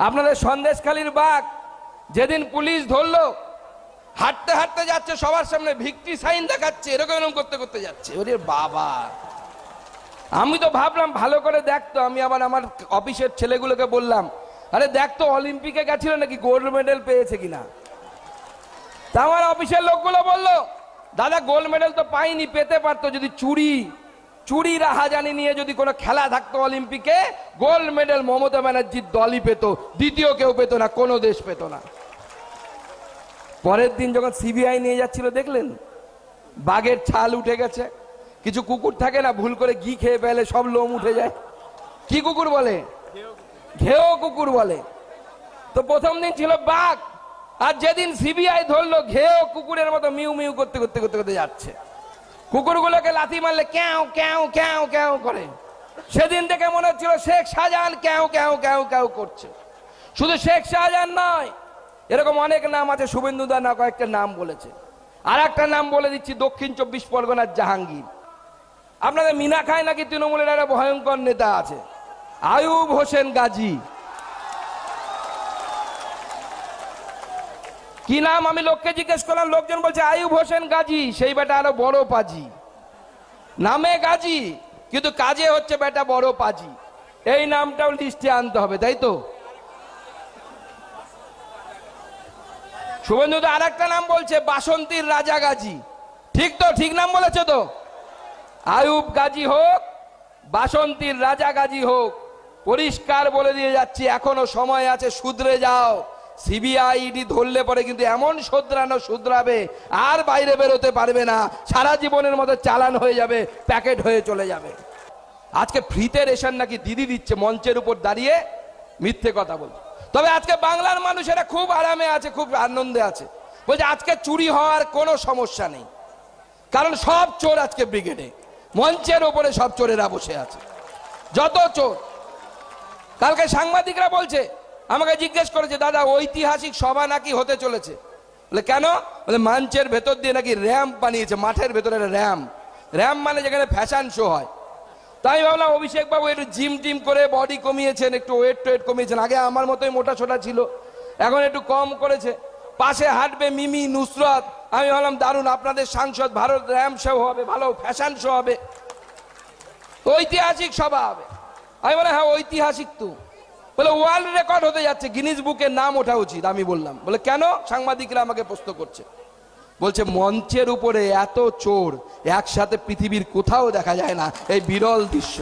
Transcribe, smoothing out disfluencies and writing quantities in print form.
আপনাদের সন্দেশখালীর বাঘ যেদিন পুলিশ ধরলো, হাঁটতে হাঁটতে যাচ্ছে, সবার সামনে ভিক্টি সাইন দেখাচ্ছে, এরকম এরকম করতে করতে যাচ্ছে। ওরে বাবা, আমি তো ভাবলাম ভালো করে দেখতো। আমি আবার আমার অফিসের ছেলেগুলোকে বললাম, আরে দেখতো অলিম্পিকে গেছিল নাকি, গোল্ড মেডেল পেয়েছে কিনা। তা আমার অফিসের লোকগুলো বললো, দাদা গোল্ড মেডেল তো পাইনি, পেতে পারতো যদি চুরি রাহাজানি নিয়ে যদি কোনো খেলা থাকতো অলিম্পিকে, গোল্ড মেডেল মমতা ব্যানার্জির দলই পেত, দ্বিতীয় কেউ পেত না, কোনো দেশ পেত না। পরের দিন যখন সিবিআই নিয়ে যাচ্ছিল, দেখলেন বাঘের ছাল উঠে গেছে। কিছু কুকুর থাকে না, ভুল করে ঘি খেয়ে ফেলে, সব লোম উঠে যায়। কি কুকুর বলে? ঘেও কুকুর বলে। তো প্রথম দিন ছিল বাঘ, আর যেদিন সিবিআই ধরলো, ঘেও কুকুরের মতো মিউ মিউ করতে করতে করতে করতে যাচ্ছে। কুকুরগুলোকে লাথি মারলে ক্যাও ক্যাও ক্যাও ক্যাও করে। সেদিন থেকে মনে হচ্ছিল শেখ শাহজাহান ক্যাও ক্যাও ক্যাও ক্যাও করছে। শুধু শেখ শাহজাহান নয়, এরকম অনেক নাম আছে। শুভেন্দু দা না কয়েকটা নাম বলেছে। আর একটা নাম বলে দিচ্ছি, দক্ষিণ 24 পরগনার জাহাঙ্গীর। আপনাদের মিনাখায় নাকি তৃণমূলের একটা ভয়ঙ্কর নেতা আছে, আয়ুব হোসেন গাজী। কি নাম? আমি লোককে জিজ্ঞেস করলাম, লোকজন বলছে আয়ুব হোসেন গাজী। সেই বেটা আরো বড় পাজি, নামে গাজী কিন্তু কাজে হচ্ছে বেটা বড় পাজি। এই নামটাও লিস্টে আনতে হবে, তাই তো? শুভেন্দু আর একটা নাম বলছে, বাসন্তীর রাজা গাজী। ঠিক তো? ঠিক নাম বলেছে তো? আয়ুব গাজী হোক, বাসন্তীর রাজা গাজী হোক, পরিষ্কার বলে দিয়ে যাচ্ছি, এখনো সময় আছে, শুধরে যাও। সিবিআই ইডি ধরলে পরে কিন্তু এমন শুধরাবে, আর বাইরে বেরোতে পারবে না, সারা জীবনের মতো চালান হয়ে যাবে, প্যাকেট হয়ে চলে যাবে। আজকে ফ্রিতে রেশন নাকি দিদি দিচ্ছে, মঞ্চের উপর দাঁড়িয়ে মিথ্যে কথা বলছে। তবে আজকে বাংলার মানুষেরা খুব আরামে আছে, খুব আনন্দে আছে। বলছে আজকে চুরি হওয়ার কোনো সমস্যা নেই, কারণ সব চোর আজকে ব্রিগেডে, মঞ্চের উপরে সব চোরেরা বসে আছে, যত চোর। কালকে সাংবাদিকরা বলছে, আমাকে জিজ্ঞেস করেছে, দাদা ঐতিহাসিক সভা নাকি হতে চলেছে। বলে কেন? বলে মঞ্চের ভেতর দিয়ে নাকি র্যাম্প বানিয়েছে, মাঠের ভেতরে র্যাম্প মানে যেখানে ফ্যাশন শো হয়। তাই ভাবলাম অভিষেক বাবু একটু জিম টিম করে বডি কমিয়েছেন, একটু ওয়েট কমিয়েছেন। আগে আমার মতোই মোটা ছোটা ছিল, এখন একটু কম করেছে। পাশে হাঁটবে মিমি, নুসরত। আমি ভাবলাম দারুণ, আপনাদের সাংসদ ভারত র্যাম্প শো হবে, ভালো ফ্যাশন শো হবে, ঐতিহাসিক সভা হবে। আমি বলে হ্যাঁ ঐতিহাসিক তো। বলে ওয়ার্ল্ড রেকর্ড হতে যাচ্ছে, গিনিস বুকের নাম ওঠা উচিত। আমি বললাম, বলে কেন? সাংবাদিকরা আমাকে প্রশ্ন করছে। বলছে মঞ্চের উপরে এত চোর একসাথে পৃথিবীর কোথাও দেখা যায় না, এই বিরল দৃশ্য।